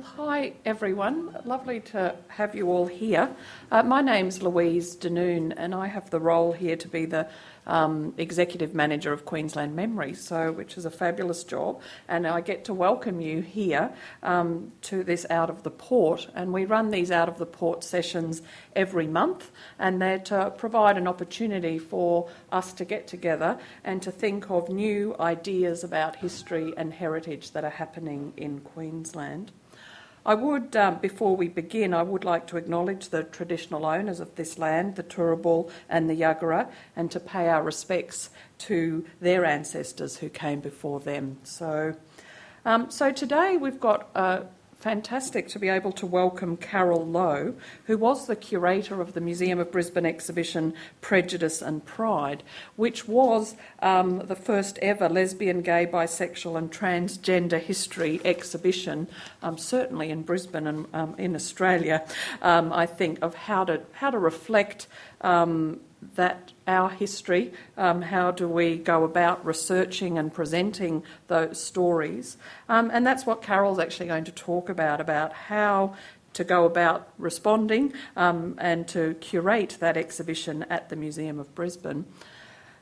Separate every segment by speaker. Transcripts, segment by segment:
Speaker 1: Hi everyone, lovely to have you all here. My name's Louise Danoon and I have the role here to be the Executive Manager of Queensland Memories, which is a fabulous job, and I get to welcome you here to this Out of the Port, and we run these Out of the Port sessions every month, and they're to provide an opportunity for us to get together and to think of new ideas about history and heritage that are happening in Queensland. I would, before we begin, I would like to acknowledge the traditional owners of this land, the Turrbal and the Yagara, and to pay our respects to their ancestors who came before them. So today we've got fantastic to be able to welcome Carol Lowe, who was the curator of the Museum of Brisbane exhibition Prejudice and Pride, which was the first ever lesbian, gay, bisexual and transgender history exhibition, certainly in Brisbane and in Australia, I think, of how to reflect that our history, how do we go about researching and presenting those stories. And that's what Carol's actually going to talk about how to go about responding and to curate that exhibition at the Museum of Brisbane.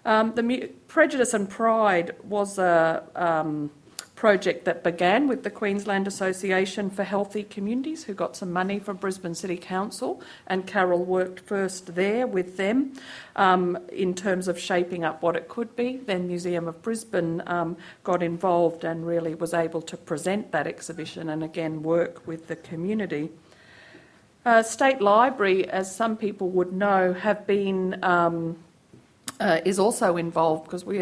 Speaker 1: Prejudice and Pride was a project that began with the Queensland Association for Healthy Communities, who got some money from Brisbane City Council, and Carol worked first there with them in terms of shaping up what it could be. Then Museum of Brisbane got involved and really was able to present that exhibition and again work with the community. State Library, as some people would know, is also involved because we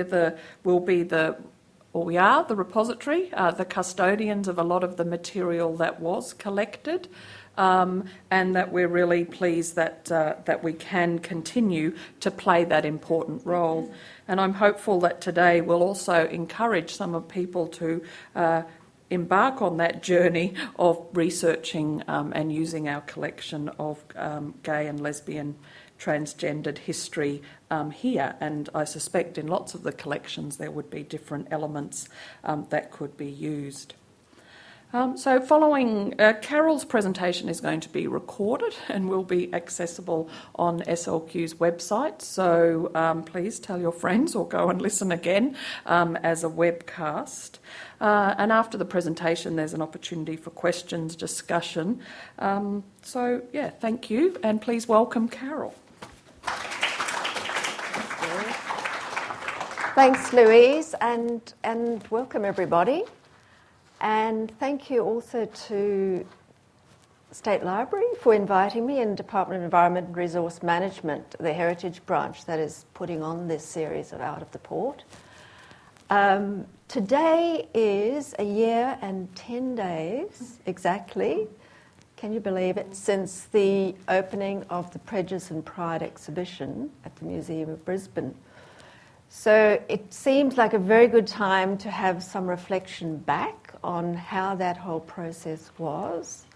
Speaker 1: are the repository, the custodians of a lot of the material that was collected, and that we're really pleased that we can continue to play that important role. And I'm hopeful that today will also encourage some of people to embark on that journey of researching and using our collection of gay and lesbian transgendered history here, and I suspect in lots of the collections there would be different elements that could be used. So following, Carol's presentation is going to be recorded and will be accessible on SLQ's website, so please tell your friends or go and listen again as a webcast. And after the presentation there's an opportunity for questions, discussion. So yeah, thank you, and please welcome Carol.
Speaker 2: Thanks, Louise, and welcome everybody. And thank you also to State Library for inviting me, and Department of Environment and Resource Management, the Heritage Branch that is putting on this series of Out of the Port. Today is a year and 10 days exactly, can you believe it, since the opening of the Prejudice and Pride exhibition at the Museum of Brisbane. So it seems like a very good time to have some reflection back on how that whole process was.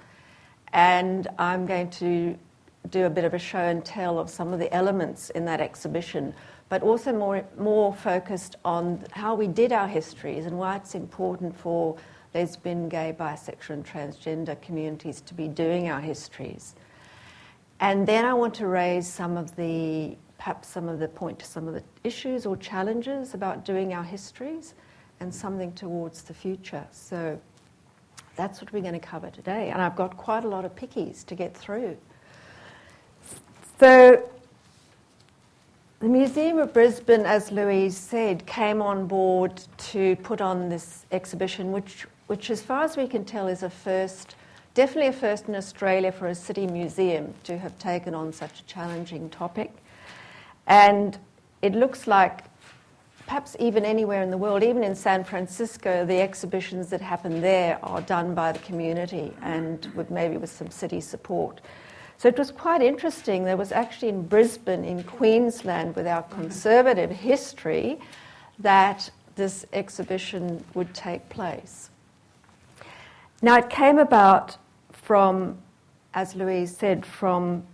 Speaker 2: And I'm going to do a bit of a show and tell of some of the elements in that exhibition, but also more focused on how we did our histories and why it's important for lesbian, gay, bisexual and transgender communities to be doing our histories. And then I want to raise some of the issues or challenges about doing our histories and something towards the future. So that's what we're going to cover today. And I've got quite a lot of pickies to get through. So the Museum of Brisbane, as Louise said, came on board to put on this exhibition, which as far as we can tell is definitely a first in Australia for a city museum to have taken on such a challenging topic. And it looks like perhaps even anywhere in the world, even in San Francisco, the exhibitions that happen there are done by the community and maybe with some city support. So it was quite interesting. There was actually in Brisbane, in Queensland, with our conservative history, that this exhibition would take place. Now it came about from, as Louise said, from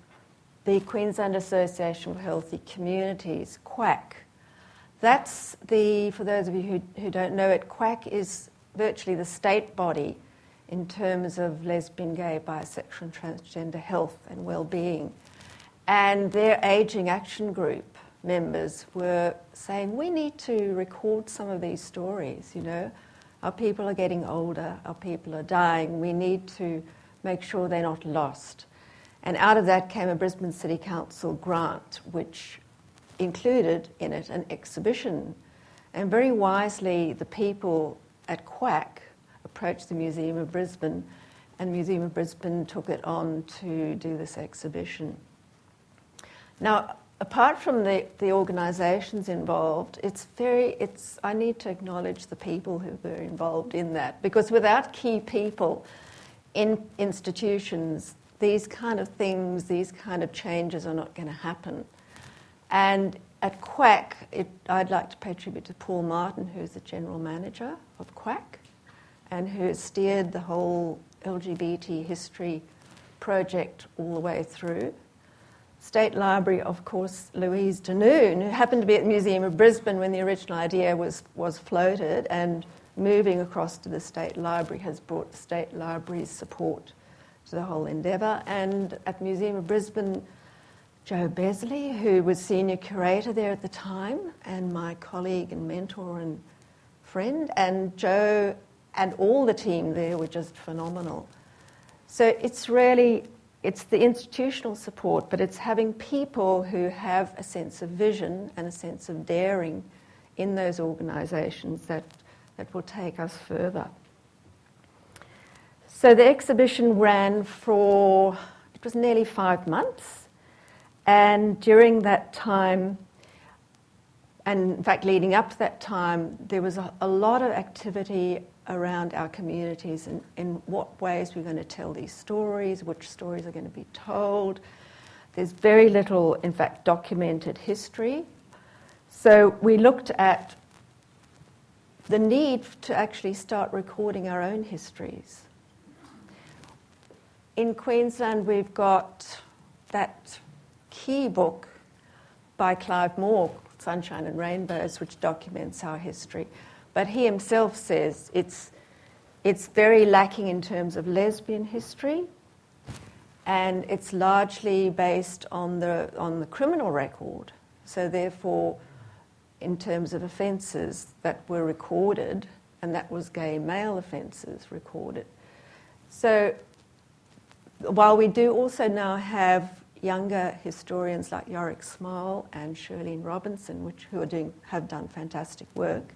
Speaker 2: the Queensland Association for Healthy Communities, QAC. For those of you who don't know it, QAC is virtually the state body in terms of lesbian, gay, bisexual and transgender health and well-being. And their ageing action group members were saying, we need to record some of these stories, you know. Our people are getting older, our people are dying, we need to make sure they're not lost. And out of that came a Brisbane City Council grant, which included in it an exhibition. And very wisely, the people at QUAC approached the Museum of Brisbane, and the Museum of Brisbane took it on to do this exhibition. Now, apart from the organisations involved, I need to acknowledge the people who were involved in that, because without key people in institutions, these kind of things, these kind of changes are not going to happen. And at QUAC, I'd like to pay tribute to Paul Martin, who's the general manager of QUAC, and who steered the whole LGBT history project all the way through. State Library, of course, Louise Denoon, who happened to be at the Museum of Brisbane when the original idea was floated, and moving across to the State Library has brought the State Library's support to the whole endeavour. And at the Museum of Brisbane, Joe Besley, who was senior curator there at the time, and my colleague and mentor and friend, and Joe and all the team there were just phenomenal. So it's the institutional support, but it's having people who have a sense of vision and a sense of daring in those organisations that will take us further. So the exhibition ran it was nearly 5 months, and during that time, and in fact leading up to that time, there was a lot of activity around our communities and in what ways we're going to tell these stories, which stories are going to be told. There's very little, in fact, documented history. So we looked at the need to actually start recording our own histories. In Queensland, we've got that key book by Clive Moore, Sunshine and Rainbows, which documents our history. But he himself says it's very lacking in terms of lesbian history, and it's largely based on the criminal record. So therefore, in terms of offences that were recorded, and that was gay male offences recorded. So while we do also now have younger historians like Yorick Smile and Shirlene Robinson, who have done fantastic work,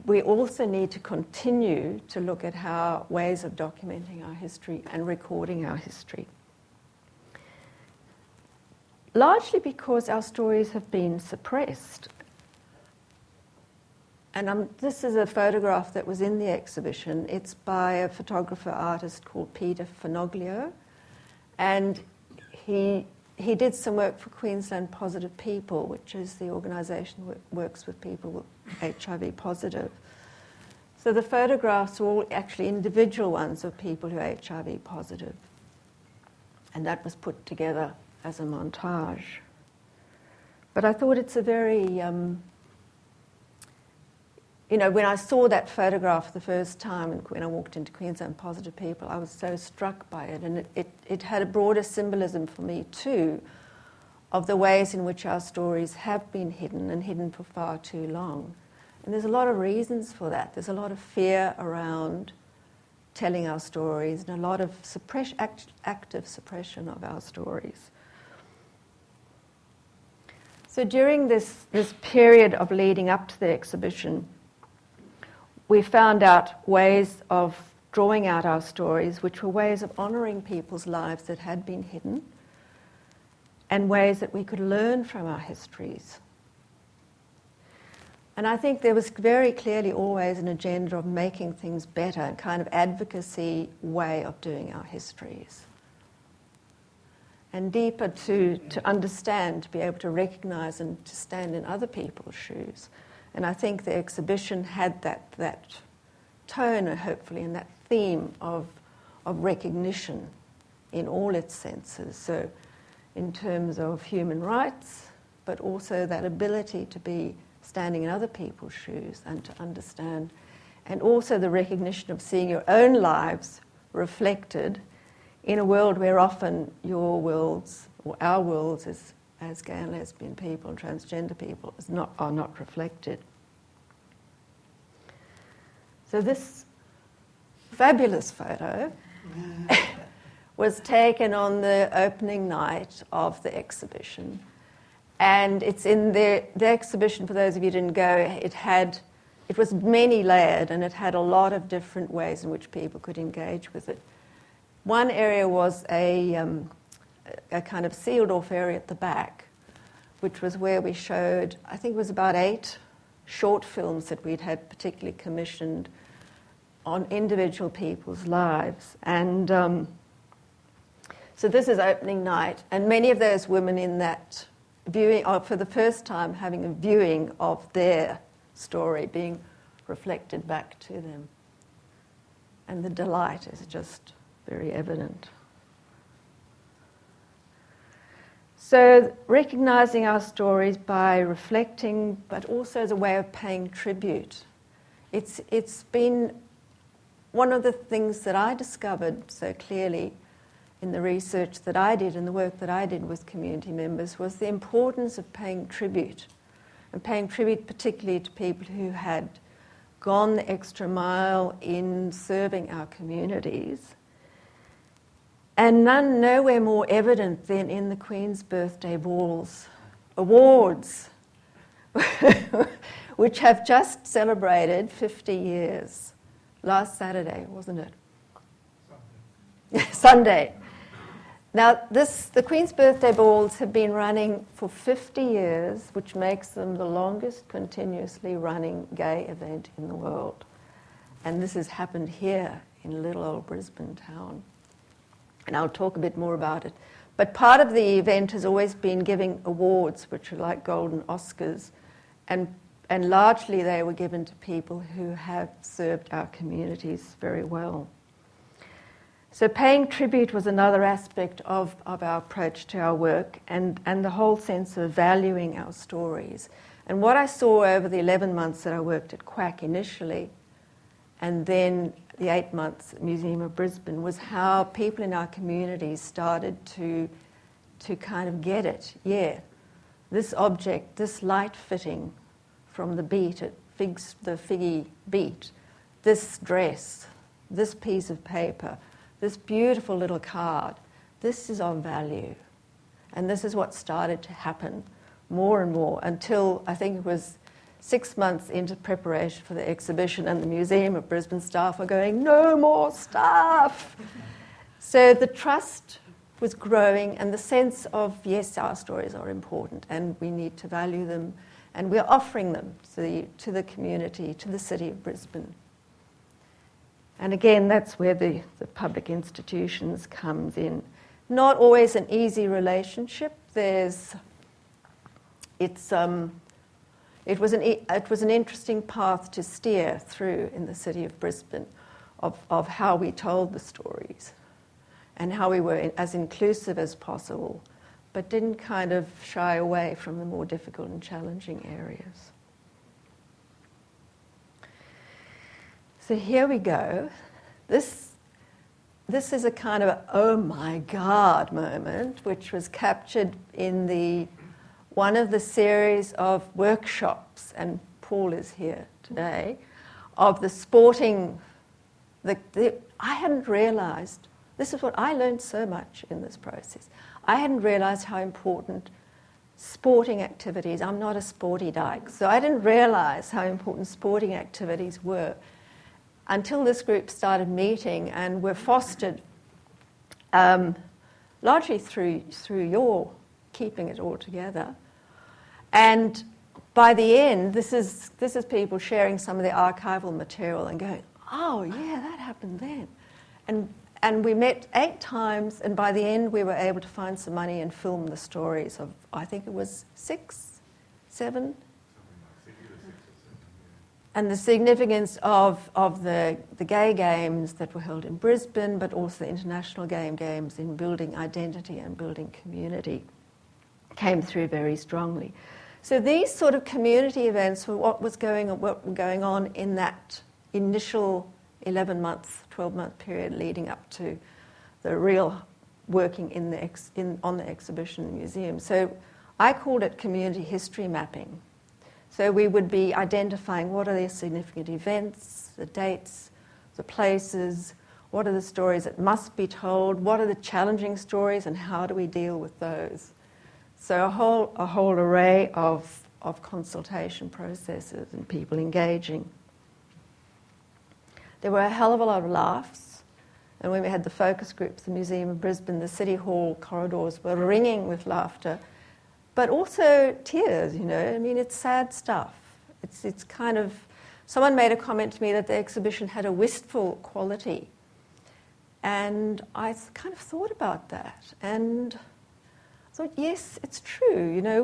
Speaker 2: we also need to continue to look at ways of documenting our history and recording our history. Largely because our stories have been suppressed. And this is a photograph that was in the exhibition. It's by a photographer artist called Peter Finoglio, and he did some work for Queensland Positive People, which is the organisation that works with people HIV positive. So the photographs are all actually individual ones of people who are HIV positive. And that was put together as a montage. But I thought it's a very, when I saw that photograph the first time and when I walked into Queensland Positive People, I was so struck by it. And it had a broader symbolism for me too, of the ways in which our stories have been hidden and hidden for far too long. And there's a lot of reasons for that. There's a lot of fear around telling our stories and a lot of active suppression of our stories. So during this period of leading up to the exhibition, we found out ways of drawing out our stories, which were ways of honouring people's lives that had been hidden, and ways that we could learn from our histories. And I think there was very clearly always an agenda of making things better, a kind of advocacy way of doing our histories. And deeper to understand, to be able to recognise and to stand in other people's shoes. And I think the exhibition had that tone, hopefully, and that theme of recognition in all its senses. So in terms of human rights, but also that ability to be standing in other people's shoes and to understand and also the recognition of seeing your own lives reflected in a world where often your worlds, or our worlds as gay and lesbian people and transgender people are not reflected. So this fabulous photo was taken on the opening night of the exhibition. And it's in the exhibition, for those of you who didn't go, it was many layered, and it had a lot of different ways in which people could engage with it. One area was a kind of sealed off area at the back, which was where we showed, I think it was about 8 short films that we'd had particularly commissioned on individual people's lives. And so this is opening night, and many of those women in that viewing are for the first time having a viewing of their story being reflected back to them. And the delight is just very evident. So recognising our stories by reflecting, but also as a way of paying tribute. It's been one of the things that I discovered so clearly in the research that I did and the work that I did with community members was the importance of paying tribute, and paying tribute particularly to people who had gone the extra mile in serving our communities. And nowhere more evident than in the Queen's Birthday Balls Awards, which have just celebrated 50 years. Last Saturday, wasn't it? Sunday. Now, the Queen's Birthday Balls have been running for 50 years, which makes them the longest continuously running gay event in the world. And this has happened here in little old Brisbane town. And I'll talk a bit more about it. But part of the event has always been giving awards, which are like golden Oscars, and largely they were given to people who have served our communities very well. So paying tribute was another aspect of our approach to our work, and the whole sense of valuing our stories. And what I saw over the 11 months that I worked at Quack initially, and then the 8 months at Museum of Brisbane, was how people in our communities started to kind of get it. Yeah, this object, this light fitting from the beat at the Figgy Beat, this dress, this piece of paper, this beautiful little card, this is of value. And this is what started to happen more and more until I think it was 6 months into preparation for the exhibition, and the Museum of Brisbane staff were going, no more staff. So the trust was growing, and the sense of, yes, our stories are important and we need to value them, and we're offering them to the community, to the city of Brisbane. And again, that's where the public institutions comes in. Not always an easy relationship. It was an interesting path to steer through in the city of Brisbane of how we told the stories and how we were as inclusive as possible, but didn't kind of shy away from the more difficult and challenging areas. So here we go. This is a kind of a, oh my God moment, which was captured in one of the series of workshops, and Paul is here today, of the sporting, I hadn't realised, this is what I learned so much in this process, I hadn't realised how important sporting activities, I'm not a sporty dyke, so I didn't realise how important sporting activities were until this group started meeting and were fostered largely through your keeping it all together. And by the end, this is people sharing some of the archival material and going, oh yeah, that happened then. And we met 8 times, and by the end we were able to find some money and film the stories of, I think it was 6, 7. And the significance of the gay games that were held in Brisbane, but also the international games in building identity and building community came through very strongly. So these sort of community events were what were going on in that initial 11-month, 12-month period leading up to the real working on the exhibition in the museum. So I called it community history mapping. So we would be identifying what are the significant events, the dates, the places, what are the stories that must be told, what are the challenging stories, and how do we deal with those. So a whole array of consultation processes and people engaging. There were a hell of a lot of laughs, and when we had the focus groups, the Museum of Brisbane, the City Hall corridors were ringing with laughter, but also tears, you know. I mean, it's sad stuff. It's kind of, someone made a comment to me that the exhibition had a wistful quality, and I kind of thought about that, and I thought, yes, it's true. You know,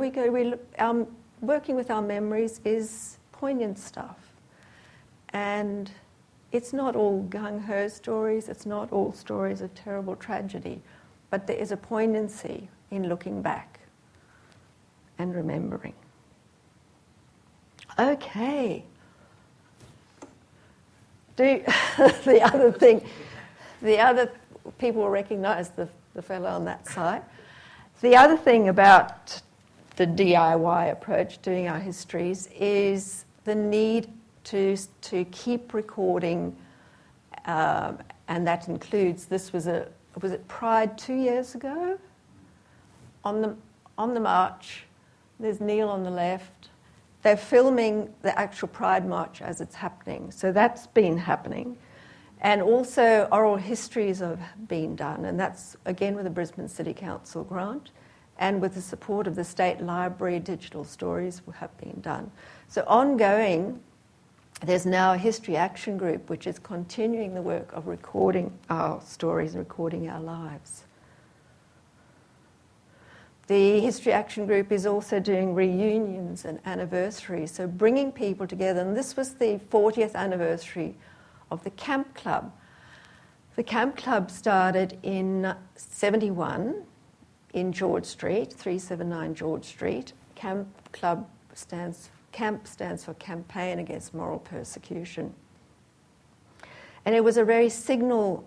Speaker 2: working with our memories is poignant stuff, and it's not all gung-ho stories, it's not all stories of terrible tragedy, but there is a poignancy in looking back and remembering. Okay. The other people will recognise the fellow on that side. The other thing about the DIY approach, doing our histories, is the need to keep recording, and that includes, was it Pride 2 years ago? On the march, there's Neil on the left. They're filming the actual Pride march as it's happening, so that's been happening. And also oral histories have been done, and that's again with the Brisbane City Council grant, and with the support of the State Library, digital stories have been done. So ongoing, there's now a history action group which is continuing the work of recording our stories and recording our lives. The history action group is also doing reunions and anniversaries, so bringing people together. And this was the 40th anniversary of the Camp Club. The Camp Club started in 71 in George Street, 379 George Street. Camp stands for Campaign Against Moral Persecution. And it was a very signal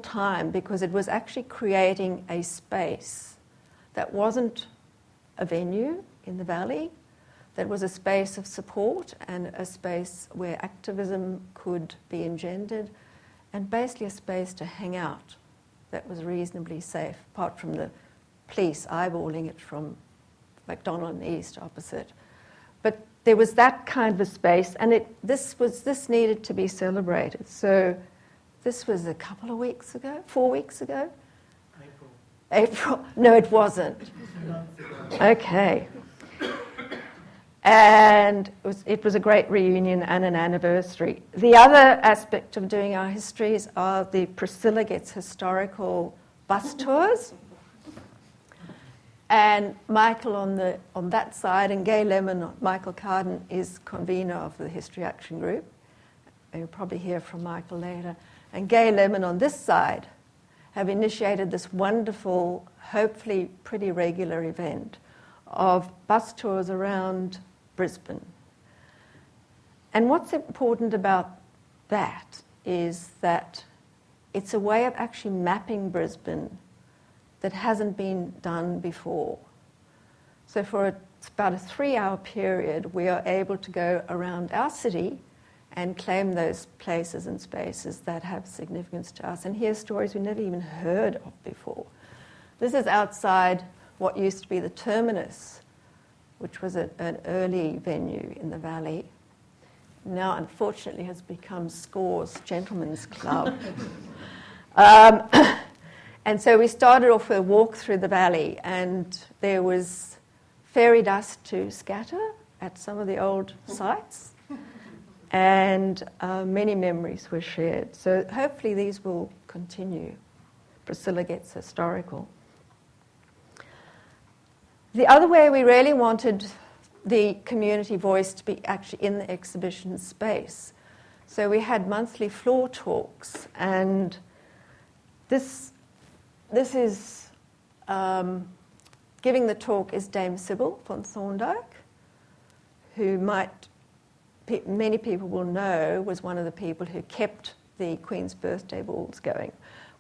Speaker 2: time, because it was actually creating a space that wasn't a venue in the valley, that was a space of support and a space where activism could be engendered, and basically a space to hang out that was reasonably safe, apart from the police eyeballing it from McDonald and East opposite. But there was that kind of a space, and this needed to be celebrated. So this was a couple of weeks ago, 4 weeks ago? April? No, it wasn't. Okay. And it was a great reunion and an anniversary. The other aspect of doing our histories are the Priscilla Gets historical bus tours. And Michael on that side, and Gay Lemon, Michael Carden, is convener of the History Action Group. And you'll probably hear from Michael later. And Gay Lemon on this side have initiated this wonderful, hopefully pretty regular event of bus tours around Brisbane. And what's important about that is that it's a way of actually mapping Brisbane that hasn't been done before. So for about a 3-hour period, we are able to go around our city and claim those places and spaces that have significance to us, and hear stories we never even heard of before. This is outside what used to be the Terminus, which was an early venue in the valley. Now, unfortunately, has become Score's Gentlemen's Club. And so we started off with a walk through the valley, and there was fairy dust to scatter at some of the old sites, and many memories were shared. So hopefully these will continue. Priscilla Gets historical. The other way we really wanted the community voice to be actually in the exhibition space. So we had monthly floor talks, and this is, giving the talk is Dame Sybil von Thorndike, who might many people will know, was one of the people who kept the Queen's birthday balls going,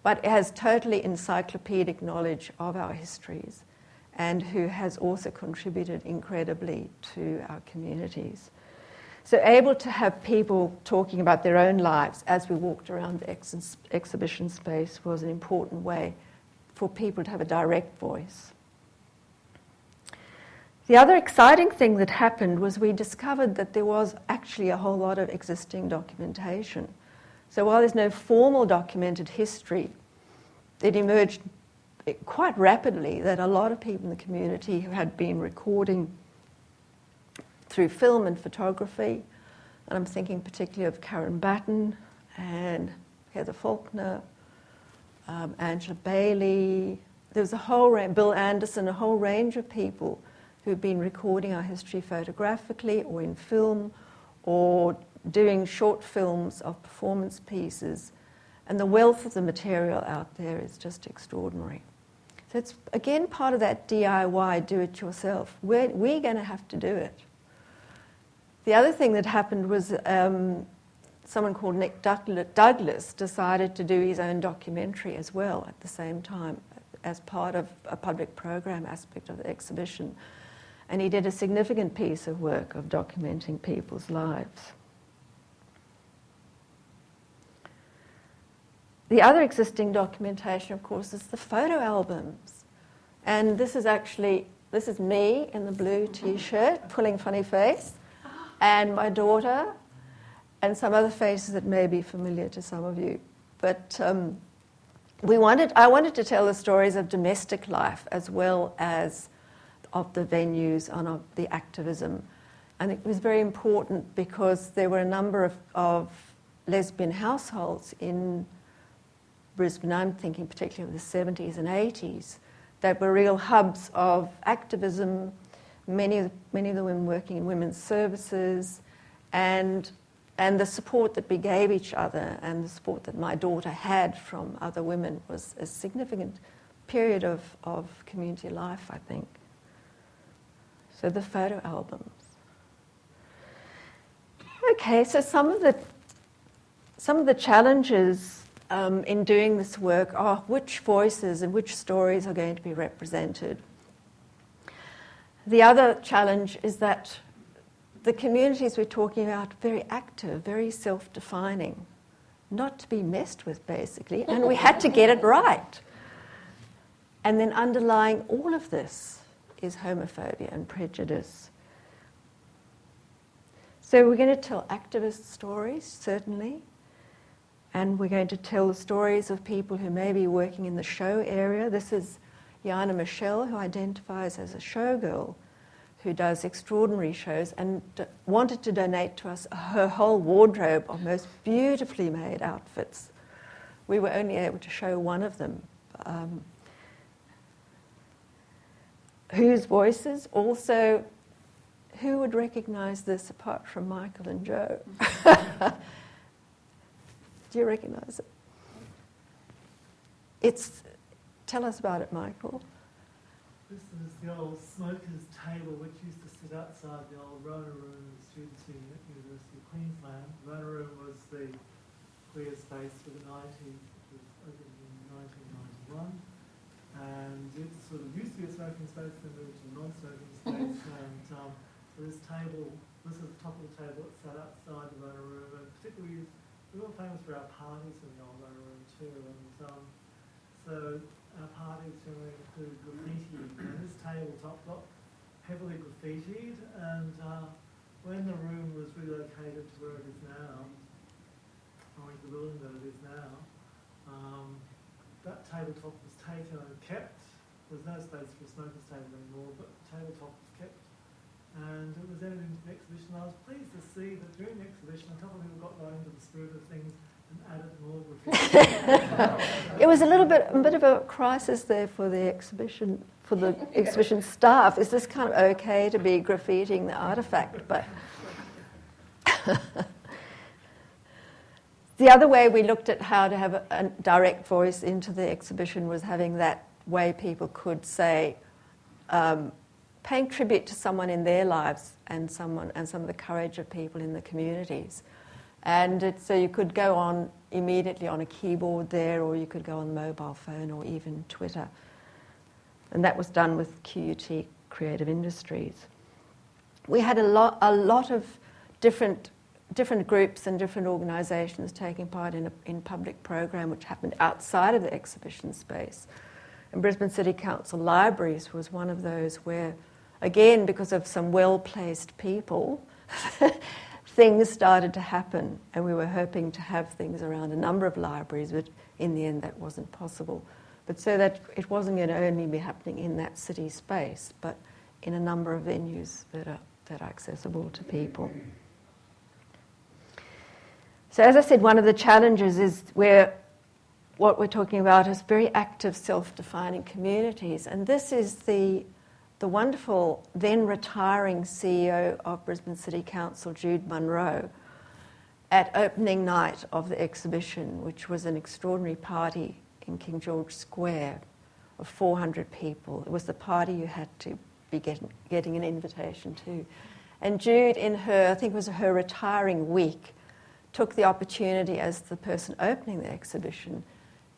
Speaker 2: but has totally encyclopedic knowledge of our histories and who has also contributed incredibly to our communities. So able to have people talking about their own lives as we walked around the exhibition space was an important way for people to have a direct voice. The other exciting thing that happened was we discovered that there was actually a whole lot of existing documentation. So while there's no formal documented history, it emerged quite rapidly that a lot of people in the community who had been recording through film and photography, and I'm thinking particularly of Karen Batten and Heather Faulkner, Angela Bailey, there was a whole range, Bill Anderson, a whole range of people who've been recording our history photographically or in film or doing short films of performance pieces. And the wealth of the material out there is just extraordinary. So it's, again, part of that DIY, do-it-yourself. We're going to have to do it. The other thing that happened was someone called Nick Douglas decided to do his own documentary as well at the same time as part of a public program aspect of the exhibition. And he did a significant piece of work of documenting people's lives. The other existing documentation, of course, is the photo albums. And this is me in the blue t-shirt, pulling funny face, and my daughter, and some other faces that may be familiar to some of you. But I wanted to tell the stories of domestic life as well as of the venues and of the activism. And it was very important because there were a number of lesbian households in Brisbane, I'm thinking particularly of the 70s and 80s, that were real hubs of activism, many of the women working in women's services, and the support that we gave each other and the support that my daughter had from other women was a significant period of community life, I think. So the photo albums. Okay, so some of the challenges in doing this work are which voices and which stories are going to be represented. The other challenge is that the communities we're talking about are very active, very self-defining, not to be messed with basically, and we had to get it right. And then underlying all of this is homophobia and prejudice. So we're going to tell activist stories, certainly, and we're going to tell the stories of people who may be working in the show area. This is Jana Michelle, who identifies as a showgirl, who does extraordinary shows and wanted to donate to us her whole wardrobe of most beautifully made outfits. We were only able to show one of them. Whose voices also, who would recognise this apart from Michael and Joe? Do you recognise it? Tell us about it, Michael.
Speaker 3: This is the old smokers' table which used to sit outside the old Rona Room of the Students' Union at the University of Queensland. Rona Room was the queer space for the 90s, which was opened in 1991. And it sort of used to be a smoking space, then moved to a non-smoking space. And so this table, this is the top of the table that sat outside the Rona Room, and particularly we were famous for our parties in the old Rona Room too. And so our parties generally include graffiti, and this tabletop got heavily graffitied, and when the room was relocated to where it is now, or into the building that it is now, that tabletop was taken and kept. There's no space for a smoker's table anymore, but the tabletop was kept, and it was entered into the exhibition. I was pleased to see that during the exhibition a couple of people got right into the spirit of things and added more graffiti.
Speaker 2: It was a bit of a crisis there for the exhibition, staff. Is this kind of okay to be graffitiing the artefact? But the other way we looked at how to have a direct voice into the exhibition was having that way people could say, paying tribute to someone in their lives and some of the courage of people in the communities. And so you could go on immediately on a keyboard there, or you could go on the mobile phone, or even Twitter. And that was done with QUT Creative Industries. We had a lot of different groups and different organisations taking part in a public program which happened outside of the exhibition space. And Brisbane City Council Libraries was one of those where, again, because of some well-placed people, things started to happen, and we were hoping to have things around a number of libraries, but in the end that wasn't possible. But so that it wasn't going to only be happening in that city space, but in a number of venues that are accessible to people. So as I said, one of the challenges is what we're talking about is very active self-defining communities, and this is the wonderful then retiring CEO of Brisbane City Council, Jude Munro, at opening night of the exhibition, which was an extraordinary party in King George Square of 400 people. It was the party you had to be getting an invitation to. And Jude, in her, I think it was her retiring week, took the opportunity as the person opening the exhibition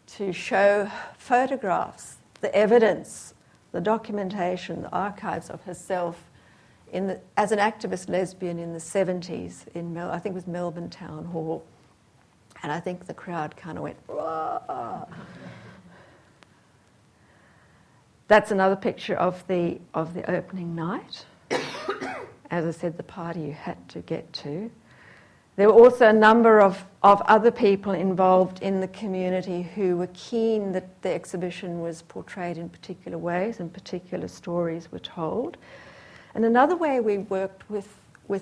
Speaker 2: to show photographs, the evidence, the documentation, the archives of herself as an activist lesbian in the 70s in I think it was Melbourne Town Hall. And I think the crowd kind of went, "Whoa." That's another picture of the opening night. As I said, the party you had to get to. There were also a number of other people involved in the community who were keen that the exhibition was portrayed in particular ways and particular stories were told. And another way we worked with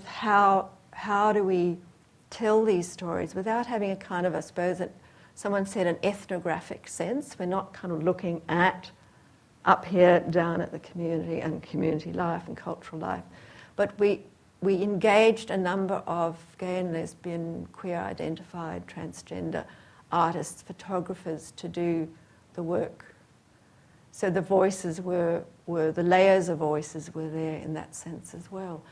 Speaker 2: how do we tell these stories without having a kind of, I suppose, someone said an ethnographic sense. We're not kind of looking up here down at the community and community life and cultural life. But we engaged a number of gay and lesbian, queer-identified, transgender artists, photographers to do the work. So the voices the layers of voices were there in that sense as well.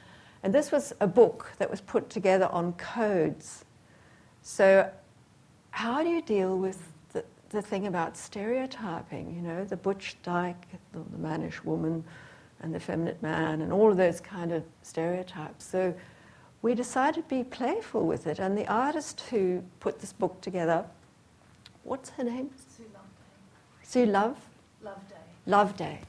Speaker 2: And this was a book that was put together on codes. So how do you deal with the thing about stereotyping, the butch dyke, the mannish woman, and the feminine man, and all of those kind of stereotypes. So we decided to be playful with it, and the artist who put this book together, what's her name? Sue Loveday.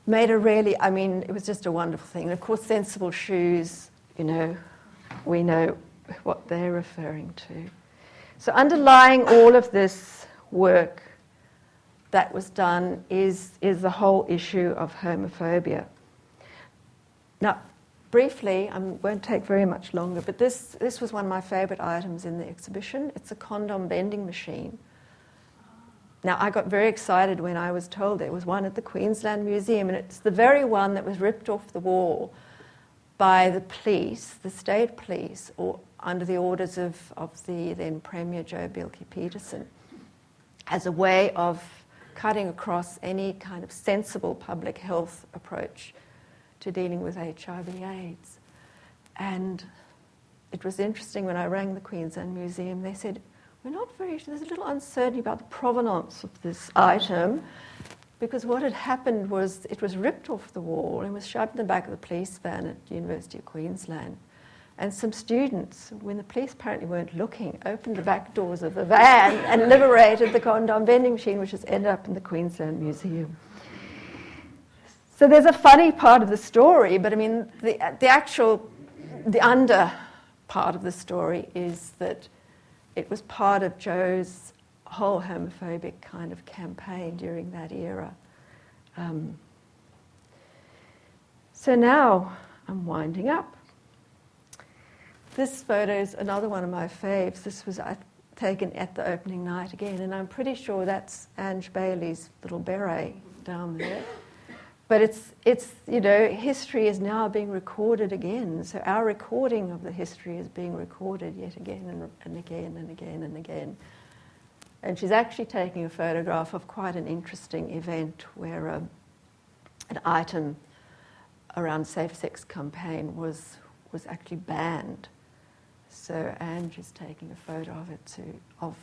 Speaker 2: Made a really, it was just a wonderful thing. And of course, Sensible Shoes, we know what they're referring to. So underlying all of this work that was done is the whole issue of homophobia. Now, briefly, I won't take very much longer, but this was one of my favourite items in the exhibition. It's a condom bending machine. Now, I got very excited when I was told there was one at the Queensland Museum, and it's the very one that was ripped off the wall by the police, the state police, or under the orders of the then Premier Joe Beilke-Peterson, as a way of cutting across any kind of sensible public health approach to dealing with HIV/AIDS. And it was interesting when I rang the Queensland Museum, they said, there's a little uncertainty about the provenance of this item, because what had happened was it was ripped off the wall and was shoved in the back of the police van at the University of Queensland. And some students, when the police apparently weren't looking, opened the back doors of the van and liberated the condom vending machine, which has ended up in the Queensland Museum. So there's a funny part of the story, but the under part of the story is that it was part of Joe's whole homophobic kind of campaign during that era. So now I'm winding up. This photo is another one of my faves. This was taken at the opening night again, and I'm pretty sure that's Ange Bailey's little beret down there. But it's history is now being recorded again. So our recording of the history is being recorded yet again and again and again and again. And she's actually taking a photograph of quite an interesting event where an item around safe-sex campaign was actually banned. So Angie's taking a photo of it of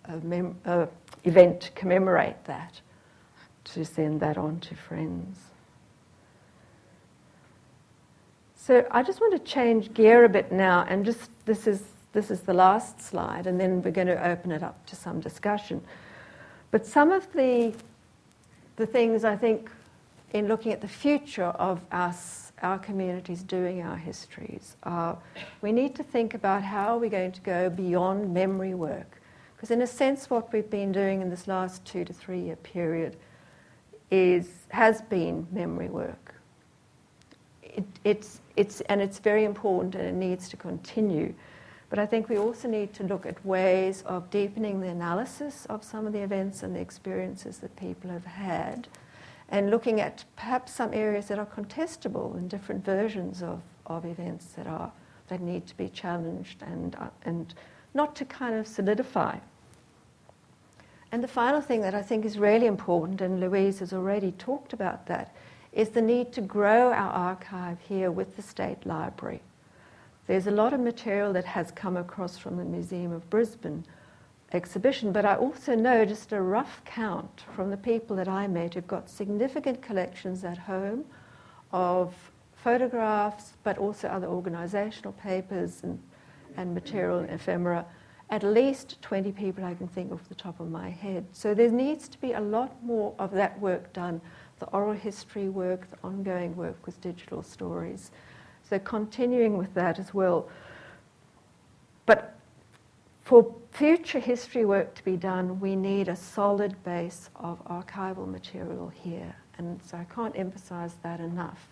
Speaker 2: an event to commemorate that, to send that on to friends. So I just want to change gear a bit now, and just this is the last slide, and then we're going to open it up to some discussion. But some of the things I think in looking at the future of us, our communities doing our histories, are we need to think about how we're going to go beyond memory work. Because in a sense what we've been doing in this last 2 to 3 year period has been memory work. It's very important and it needs to continue. But I think we also need to look at ways of deepening the analysis of some of the events and the experiences that people have had, and looking at perhaps some areas that are contestable and different versions of events that need to be challenged and not to kind of solidify. And the final thing that I think is really important, and Louise has already talked about that, is the need to grow our archive here with the State Library. There's a lot of material that has come across from the Museum of Brisbane exhibition, but I also know just a rough count from the people that I met who've got significant collections at home of photographs, but also other organisational papers and material and ephemera. At least 20 people I can think off the top of my head. So there needs to be a lot more of that work done, the oral history work, the ongoing work with digital stories. So continuing with that as well. But for future history work to be done, we need a solid base of archival material here. And so I can't emphasise that enough.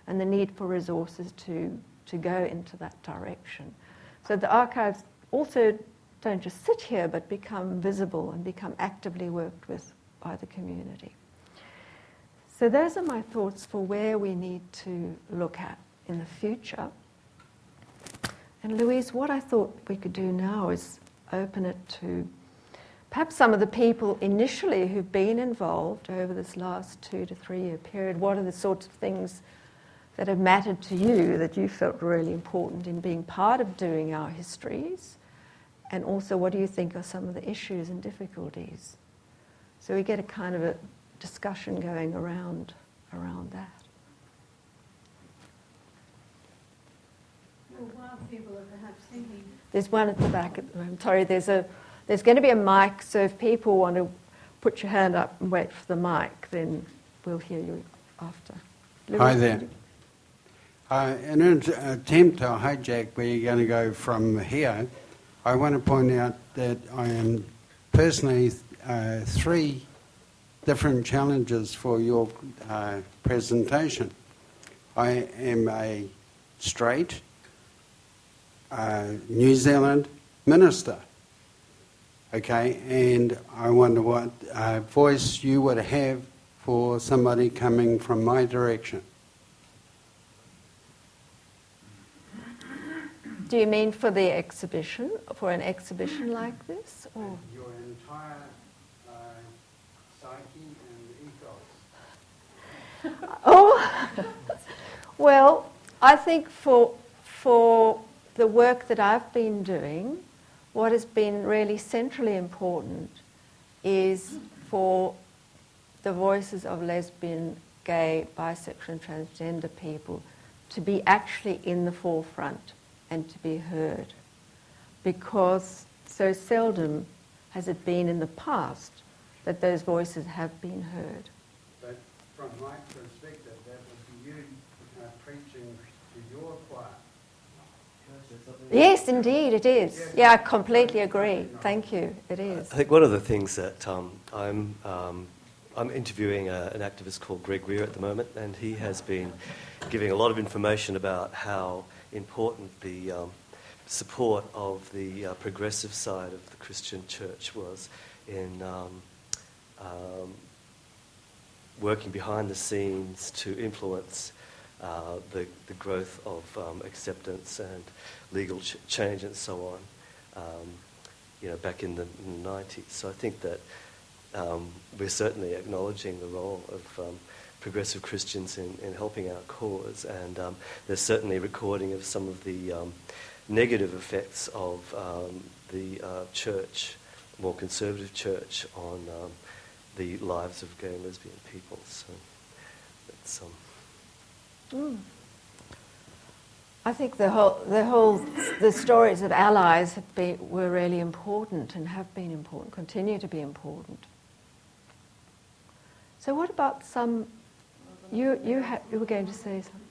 Speaker 2: And the need for resources to go into that direction. So the archives also don't just sit here, but become visible and become actively worked with by the community. So those are my thoughts for where we need to look at in the future. And Louise, what I thought we could do now is open it to perhaps some of the people initially who've been involved over this last 2 to 3 year period. What are the sorts of things that have mattered to you, that you felt really important in being part of doing our histories? And also, what do you think are some of the issues and difficulties? So we get a kind of a discussion going around that.
Speaker 4: Well, while people are perhaps thinking...
Speaker 2: There's one at the back at the moment. Sorry, there's going to be a mic, so if people want to put your hand up and wait for the mic, then we'll hear you after.
Speaker 5: Hi there. In an attempt to hijack where you're going to go from here, I want to point out that I am personally 3 different challenges for your presentation. I am a straight New Zealand minister, okay, and I wonder what voice you would have for somebody coming from my direction.
Speaker 2: Do you mean for the exhibition, for an exhibition like this? Or?
Speaker 5: Your entire psyche and ethos.
Speaker 2: Oh, well, I think for the work that I've been doing, what has been really centrally important is for the voices of lesbian, gay, bisexual and transgender people to be actually in the forefront and to be heard. Because so seldom has it been in the past that those voices have been heard.
Speaker 5: But from my perspective, that would be you preaching to your choir.
Speaker 2: Yes, indeed, it is. Yeah, I completely agree. Thank you. It is.
Speaker 6: I think one of the things that I'm interviewing an activist called Greg Weir at the moment, and he has been giving a lot of information about how important the support of the progressive side of the Christian church was in working behind the scenes to influence the growth of acceptance and legal change and so on, back in the 90s. So I think that we're certainly acknowledging the role of progressive Christians in helping our cause, and there's certainly a recording of some of the negative effects of the church, more conservative church, on the lives of gay and lesbian people. So it's
Speaker 2: I think the stories of allies were really important and have been important, continue to be important. So what about some? You were going to say something.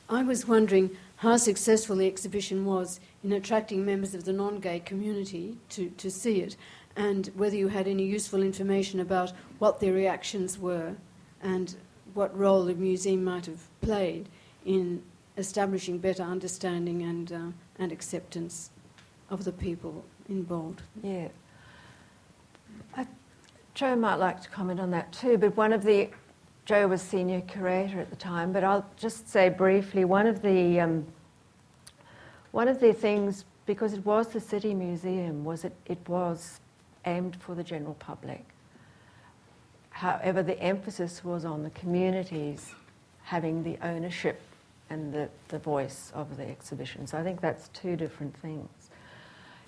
Speaker 7: I was wondering how successful the exhibition was in attracting members of the non-gay community to see it, and whether you had any useful information about what their reactions were and what role the museum might have played in establishing better understanding and acceptance of the people involved.
Speaker 2: Yeah. Joe might like to comment on that too, but Joe was senior curator at the time, but I'll just say briefly, one of the things, because it was the City Museum, it was aimed for the general public. However, the emphasis was on the communities having the ownership and the voice of the exhibition. So I think that's two different things.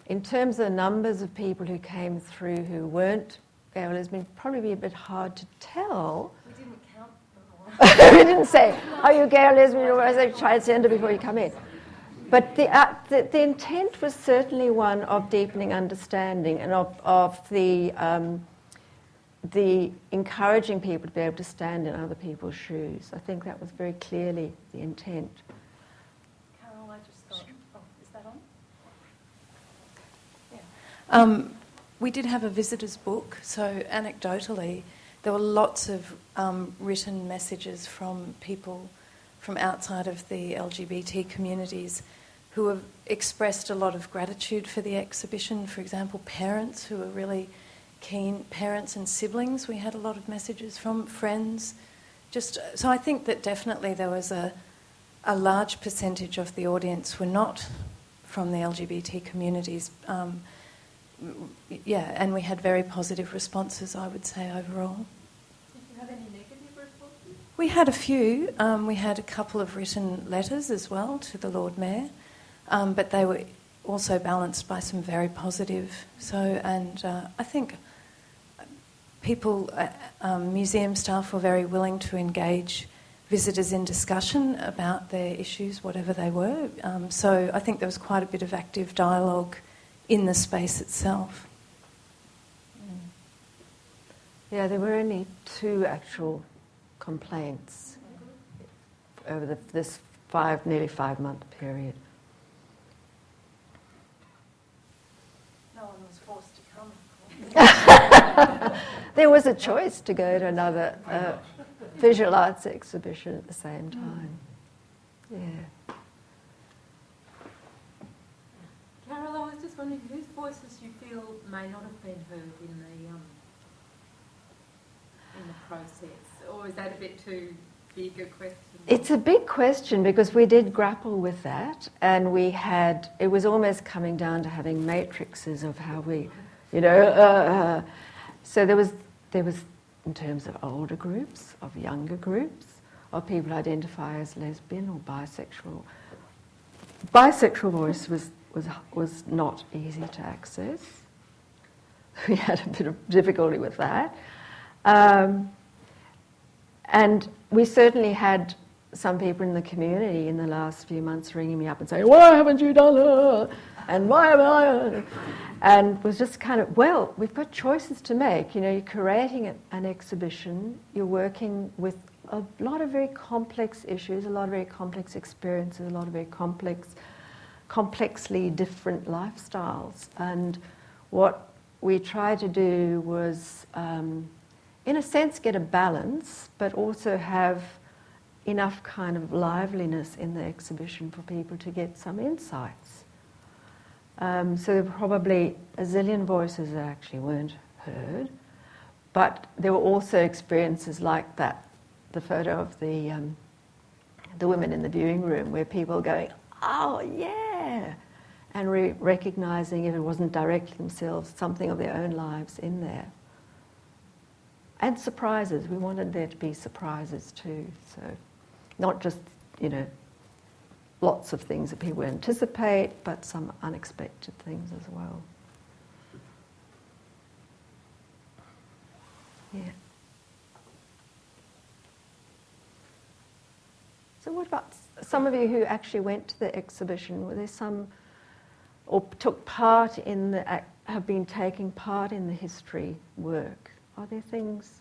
Speaker 2: In terms of the numbers of people who came through who weren't gay or lesbian, probably be a bit hard to tell.
Speaker 4: We didn't count them all.
Speaker 2: We didn't say, are you gay or lesbian or as a transgender before you come in. But the intent was certainly one of deepening understanding and of the encouraging people to be able to stand in other people's shoes. I think that was very clearly the intent.
Speaker 4: Carol, I just thought, is that on?
Speaker 8: We did have a visitor's book, so anecdotally there were lots of written messages from people from outside of the LGBT communities who have expressed a lot of gratitude for the exhibition. For example, parents who were really keen, parents and siblings, we had a lot of messages from, friends. So I think that definitely there was a large percentage of the audience were not from the LGBT communities. And we had very positive responses, I would say, overall.
Speaker 4: Did you have any negative responses?
Speaker 8: We had a few. We had a couple of written letters as well to the Lord Mayor, but they were also balanced by some very positive. I think people, museum staff were very willing to engage visitors in discussion about their issues, whatever they were. So I think there was quite a bit of active dialogue in the space itself.
Speaker 2: Yeah, there were only 2 actual complaints over this nearly 5-month period.
Speaker 4: No one was forced to come.
Speaker 2: There was a choice to go to another visual arts exhibition at the same time. Yeah.
Speaker 4: Carol, I was just wondering whose voices you feel may not have been heard in the process, or is that a bit too big a question?
Speaker 2: It's a big question because we did grapple with that, and it was almost coming down to having matrices of how we, so there was in terms of older groups, of younger groups, of people who identify as lesbian or bisexual. Bisexual voice was not easy to access. We had a bit of difficulty with that. And we certainly had some people in the community in the last few months ringing me up and saying, why haven't you done it? And why am I? And was just kind of, well, we've got choices to make. You're curating an exhibition, you're working with a lot of very complex issues, a lot of very complex experiences, a lot of very complexly different lifestyles. And what we tried to do was, in a sense, get a balance, but also have enough kind of liveliness in the exhibition for people to get some insights. So there were probably a zillion voices that actually weren't heard, but there were also experiences like that, the photo of the women in the viewing room, where people were going, oh yeah, and recognising, if it wasn't directly themselves, something of their own lives in there. And surprises. We wanted there to be surprises too. So not just, lots of things that people anticipate, but some unexpected things as well. Yeah. So what about some of you who actually went to the exhibition? Were there some, or took part in have been taking part in the history work? Are there things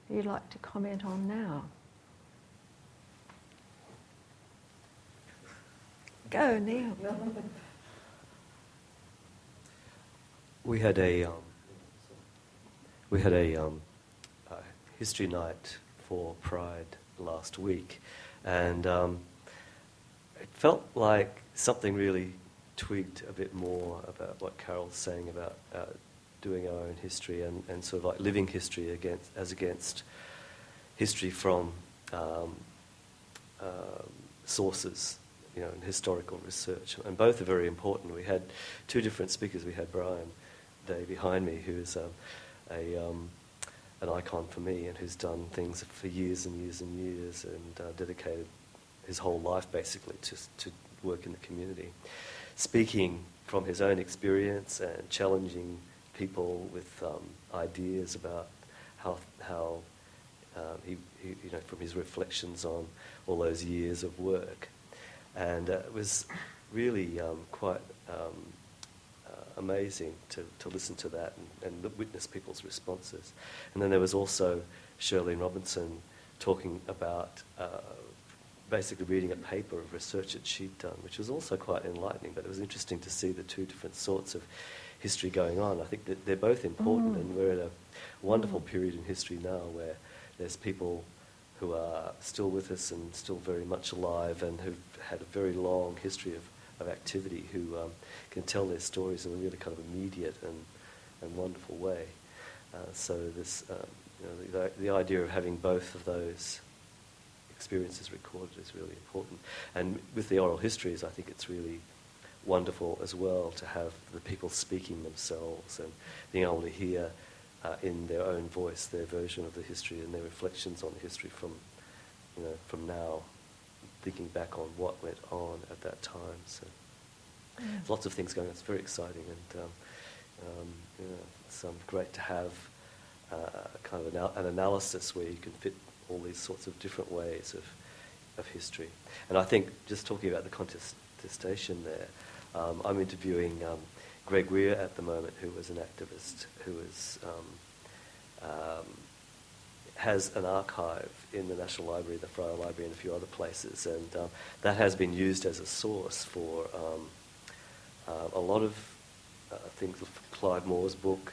Speaker 2: you'd like to comment on now? Go, Neil.
Speaker 6: We had a history night for Pride last week, and it felt like something really twigged a bit more about what Carol's saying about doing our own history and sort of like living history against history from sources, in historical research. And both are very important. We had two different speakers. We had Brian Day behind me, who's an icon for me and who's done things for years and years and years and dedicated his whole life basically to work in the community, speaking from his own experience and challenging people with ideas about how he from his reflections on all those years of work. And it was really quite amazing to listen to that and witness people's responses. And then there was also Shirlene Robinson talking about basically reading a paper of research that she'd done, which was also quite enlightening, but it was interesting to see the two different sorts of history going on. I think that they're both important, and we're at a wonderful period in history now where there's people who are still with us and still very much alive and who've had a very long history of activity, who can tell their stories in a really kind of immediate and wonderful way. So this, the idea of having both of those experiences recorded is really important. And with the oral histories, I think it's really wonderful as well to have the people speaking themselves and being able to hear in their own voice their version of the history and their reflections on the history from now, thinking back on what went on at that time. So there's lots of things going on. It's very exciting, and it's great to have kind of an analysis where you can fit all these sorts of different ways of history. And I think, just talking about the contestation there, I'm interviewing Greg Weir at the moment, who was an activist who has an archive in the National Library, the Friar Library, and a few other places, and that has been used as a source for a lot of things. Clive Moore's book,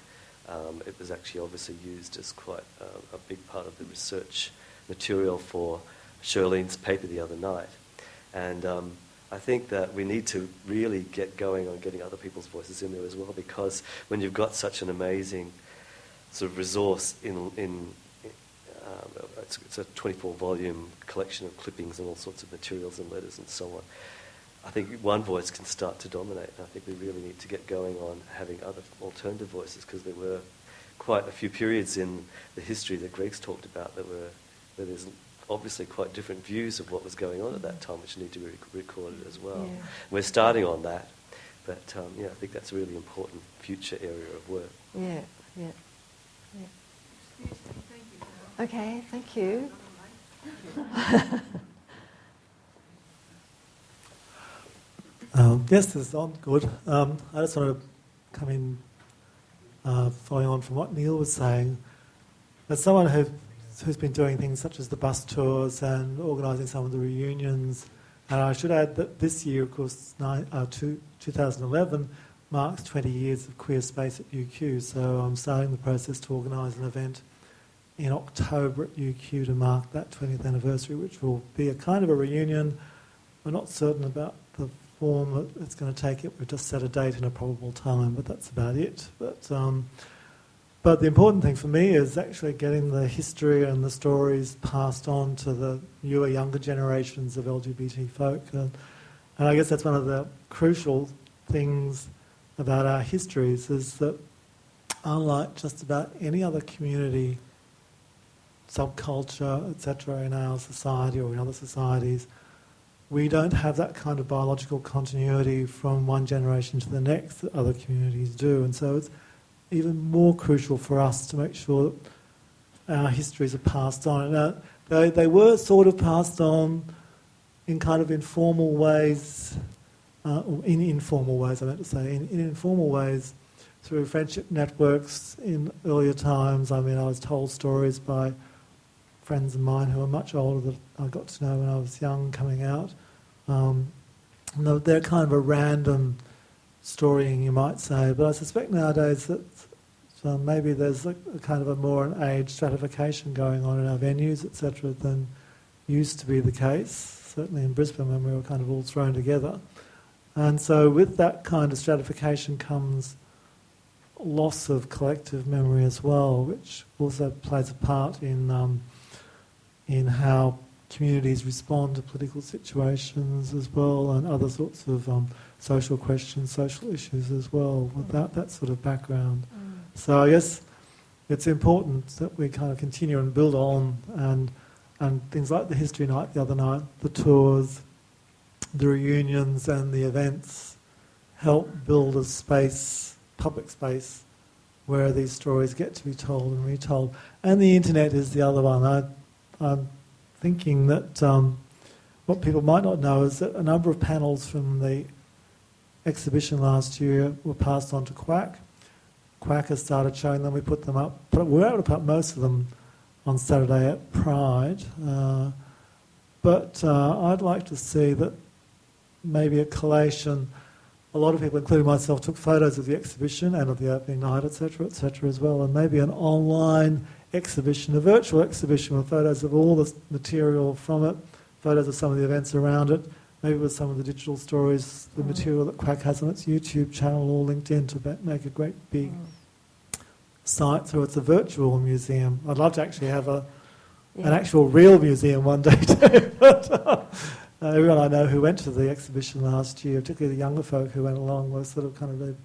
Speaker 6: it was actually obviously used as quite a big part of the research material for Shirlene's paper the other night, and I think that we need to really get going on getting other people's voices in there as well, because when you've got such an amazing sort of resource it's a 24-volume collection of clippings and all sorts of materials and letters and so on. I think one voice can start to dominate, and I think we really need to get going on having other alternative voices, because there were quite a few periods in the history that Greg's talked about where there's obviously quite different views of what was going on at that time, which need to be recorded as well. Yeah. We're starting on that, but I think that's a really important future area of work.
Speaker 2: Yeah. Okay, thank you.
Speaker 3: Yes, this is on. Good. I just want to come in, following on from what Neil was saying. As someone who's been doing things such as the bus tours and organising some of the reunions, and I should add that this year, of course, 2011 marks 20 years of queer space at UQ, so I'm starting the process to organise an event in October at UQ to mark that 20th anniversary, which will be a kind of a reunion. We're not certain about the form that it's going to take it. We've just set a date and a probable time, but that's about it. But the important thing for me is actually getting the history and the stories passed on to the newer, younger generations of LGBT folk. And I guess that's one of the crucial things about our histories is that unlike just about any other community, subculture, etc., in our society or in other societies, we don't have that kind of biological continuity from one generation to the next that other communities do. And so it's even more crucial for us to make sure that our histories are passed on. Now, they were sort of passed on in kind of informal ways, or in informal ways, I meant to say, in informal ways through friendship networks in earlier times. I mean, I was told stories by friends of mine who are much older that I got to know when I was young coming out. They're kind of a random storying, you might say, but I suspect nowadays that maybe there's a kind of a more an age stratification going on in our venues, etc., than used to be the case, certainly in Brisbane when we were kind of all thrown together. And so with that kind of stratification comes loss of collective memory as well, which also plays a part in how communities respond to political situations as well, and other sorts of social questions, social issues as well, without that sort of background. So I guess it's important that we kind of continue and build on, and things like the History Night the other night, the tours, the reunions and the events help build a space, public space, where these stories get to be told and retold. And the internet is the other one. I'm thinking that what people might not know is that a number of panels from the exhibition last year were passed on to Quack. Quack has started showing them. We put them up. We were able to put most of them on Saturday at Pride. But I'd like to see that maybe a collation. A lot of people, including myself, took photos of the exhibition and of the opening night, etc., as well, and maybe an online exhibition, a virtual exhibition with photos of all the material from it, photos of some of the events around it, maybe with some of the digital stories, the material that Quack has on its YouTube channel all linked in to make a great big site. So it's a virtual museum. I'd love to actually have an actual real museum one day too. But, everyone I know who went to the exhibition last year, particularly the younger folk who went along, were sort of kind of really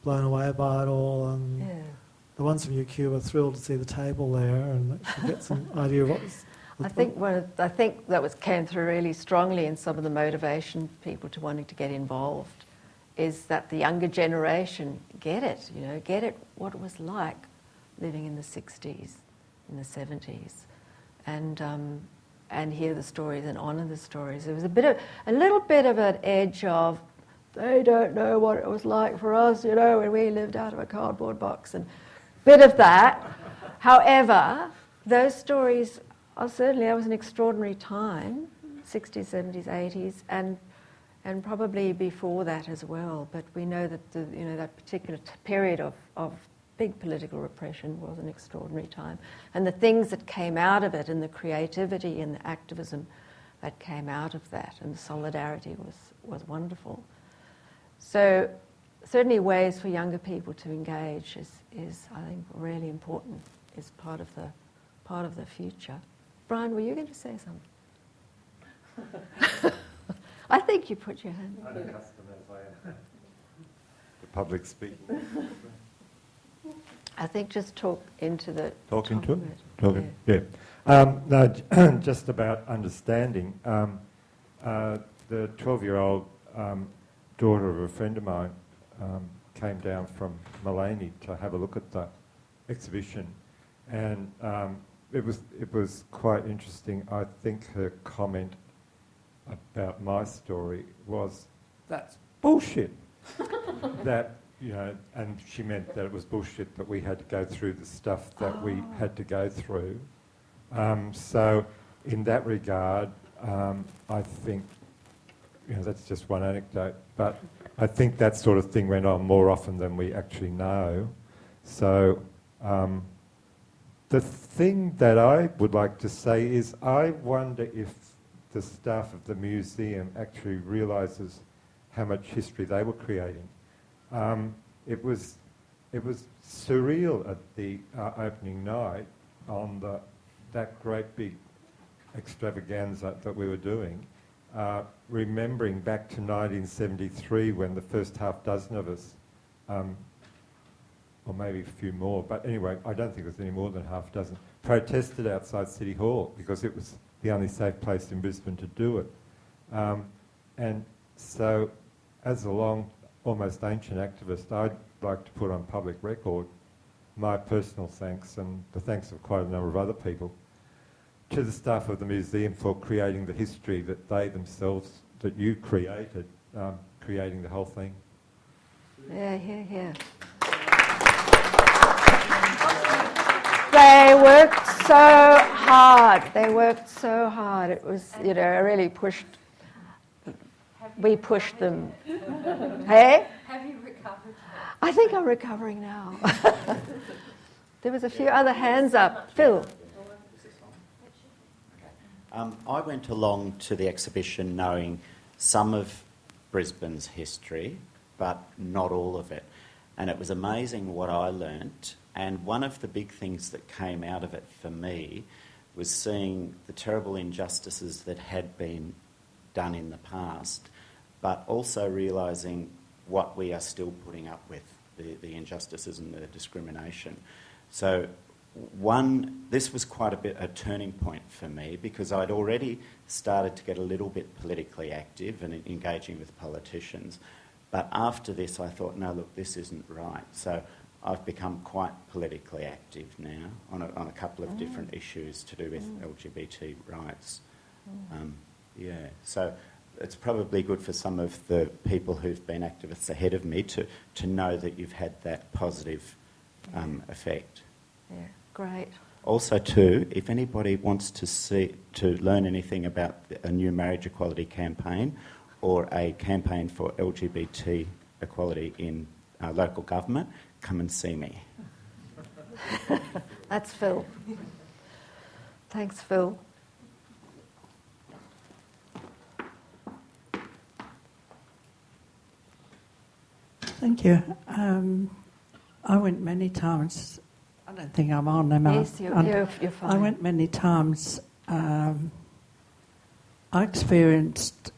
Speaker 3: blown away by it all. And the ones from UQ were thrilled to see the table there and actually get some idea of what was.
Speaker 2: I think that came through really strongly in some of the motivation for people to wanting to get involved, is that the younger generation get it what it was like living in the 60s, in the 70s, and hear the stories and honour the stories. There was a little bit of an edge of, they don't know what it was like for us, when we lived out of a cardboard box, and bit of that. However, those stories are certainly, that was an extraordinary time, 60s, 70s, 80s, and probably before that as well. But we know that that particular period of big political repression was an extraordinary time. And the things that came out of it, and the creativity and the activism that came out of that, and the solidarity was wonderful. So certainly ways for younger people to engage is I think really important, is part of the future. Brian, were you going to say something? I think you put your hand up.
Speaker 9: I'm accustomed as I am to public speaking.
Speaker 2: I think just talk into the...
Speaker 9: Talk into it?
Speaker 2: Talking,
Speaker 9: No, just about understanding. The 12-year-old daughter of a friend of mine came down from Mullaney to have a look at the exhibition, and it was quite interesting. I think her comment about my story was, "That's bullshit." That, and she meant that it was bullshit that we had to go through the stuff that we had to go through. So in that regard, I think, that's just one anecdote, but I think that sort of thing went on more often than we actually know. So the thing that I would like to say is, I wonder if the staff of the museum actually realises how much history they were creating. It was surreal at the opening night on that great big extravaganza that we were doing, remembering back to 1973 when the first half dozen of us, or maybe a few more, but anyway, I don't think it was any more than half a dozen, protested outside City Hall because it was the only safe place in Brisbane to do it. And so, as a long, almost ancient activist, I'd like to put on public record my personal thanks and the thanks of quite a number of other people to the staff of the museum for creating the history that they themselves, that you created, creating the whole thing.
Speaker 2: Yeah. They worked so hard. It was, really pushed. We pushed them. Hey?
Speaker 4: Have you recovered?
Speaker 2: I think I'm recovering now. There was a few other hands up. Phil.
Speaker 10: I went along to the exhibition knowing some of Brisbane's history, but not all of it. And it was amazing what I learnt. And one of the big things that came out of it for me was seeing the terrible injustices that had been done in the past, but also realising what we are still putting up with, the injustices and the discrimination. So this was quite a turning point for me because I'd already started to get a little bit politically active and engaging with politicians. But after this, I thought, no, look, this isn't right. So I've become quite politically active now on a couple of different issues to do with LGBT rights. So it's probably good for some of the people who've been activists ahead of me to know that you've had that positive effect.
Speaker 2: Yeah, great.
Speaker 10: Also, too, if anybody wants to learn anything about a new marriage equality campaign or a campaign for LGBT equality in local government, come and see me.
Speaker 2: That's Phil. Thanks, Phil.
Speaker 11: Thank you. I went many times. I don't think I'm on, am I?
Speaker 2: Yes, you're fine.
Speaker 11: I went many times. I experienced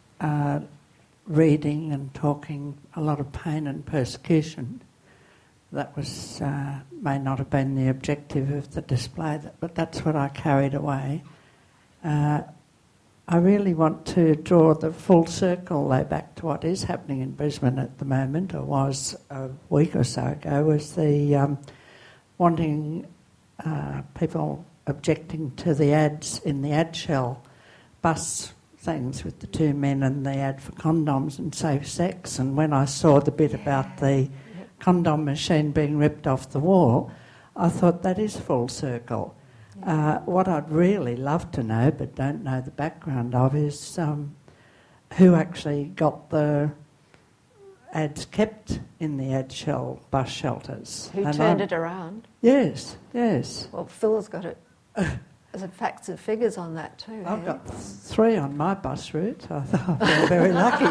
Speaker 11: reading and talking a lot of pain and persecution. That was may not have been the objective of the display, but that's what I carried away. I really want to draw the full circle, though, back to what is happening in Brisbane at the moment, or was a week or so ago, was the wanting people objecting to the ads in the ad shell bus things with the two men and the ad for condoms and safe sex. And when I saw the bit about the condom machine being ripped off the wall, I thought that is full circle. What I'd really love to know, but don't know the background of, is who actually got the ads kept in the ad shell bus shelters.
Speaker 2: Who turned it around?
Speaker 11: Yes.
Speaker 2: Well, Phil's got it. There's facts and figures on that too.
Speaker 11: I've got 3 on my bus route. I thought I feel very lucky.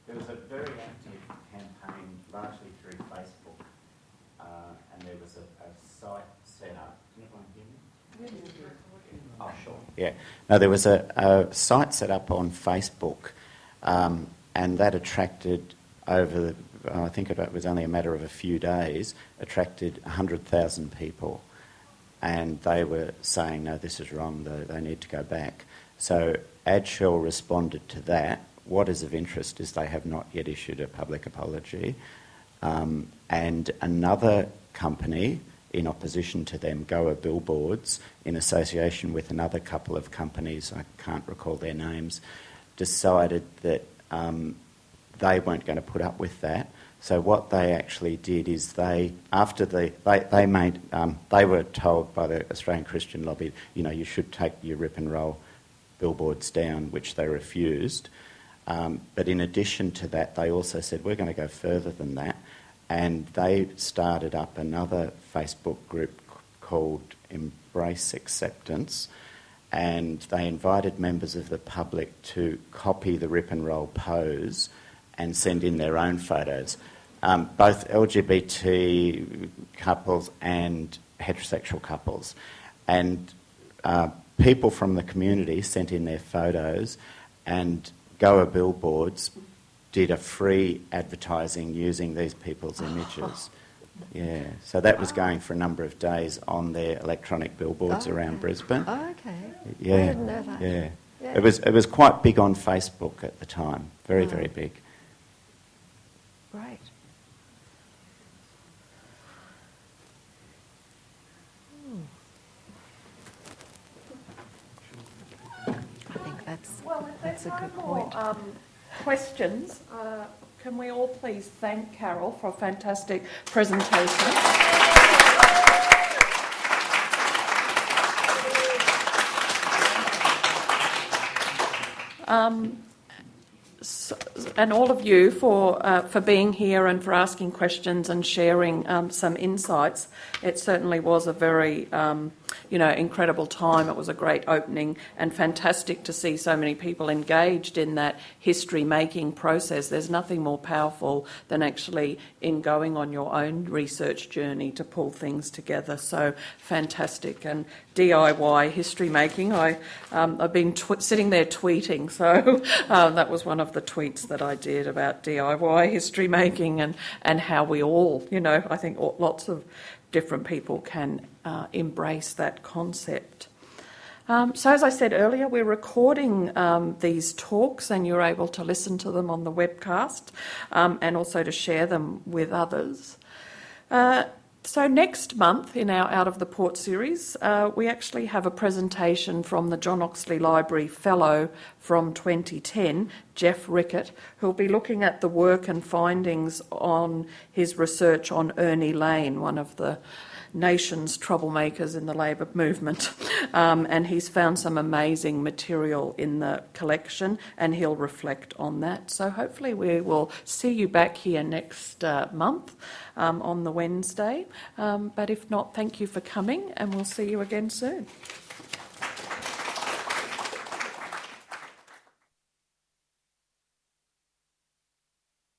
Speaker 10: There was a very active campaign, largely through Facebook, and there was a site set up. Can everyone hear me? Oh, sure. Yeah. No, there was a site set up on Facebook, and that attracted over, I think it was only a matter of a few days, attracted 100,000 people. And they were saying, no, this is wrong, they need to go back. So AdShell responded to that. What is of interest is they have not yet issued a public apology. And another company in opposition to them, Goa Billboards, in association with another couple of companies, I can't recall their names, decided that they weren't going to put up with that. So what they actually did is they were told by the Australian Christian Lobby, you should take your rip and roll billboards down, which they refused. But in addition to that, they also said, we're going to go further than that. And they started up another Facebook group called Embrace Acceptance, and they invited members of the public to copy the rip and roll pose and send in their own photos. Both LGBT couples and heterosexual couples. And people from the community sent in their photos, and Goa Billboards did a free advertising using these people's images. Yeah, so that was going for a number of days on their electronic billboards around Brisbane.
Speaker 2: Oh, okay.
Speaker 10: Yeah,
Speaker 2: I didn't know that.
Speaker 10: yeah.
Speaker 2: Yeah.
Speaker 10: It was quite big on Facebook at the time. Very, very big.
Speaker 2: Great. I think that's a good point.
Speaker 1: Questions. Can we all please thank Carol for a fantastic presentation? And all of you for being here and for asking questions and sharing some insights. It certainly was a very incredible time. It was a great opening and fantastic to see so many people engaged in that history-making process. There's nothing more powerful than actually in going on your own research journey to pull things together. So fantastic. And DIY history-making, I've been sitting there tweeting, so that was one of the tweets that I did about DIY history-making and how we all, I think lots of different people can embrace that concept. So as I said earlier, we're recording these talks and you're able to listen to them on the webcast and also to share them with others. So next month in our Out of the Port series, we actually have a presentation from the John Oxley Library Fellow from 2010, Jeff Rickett, who'll be looking at the work and findings on his research on Ernie Lane, one of the nation's troublemakers in the Labor movement. And he's found some amazing material in the collection and he'll reflect on that. So hopefully we will see you back here next month on the Wednesday. But if not, thank you for coming and we'll see you again soon.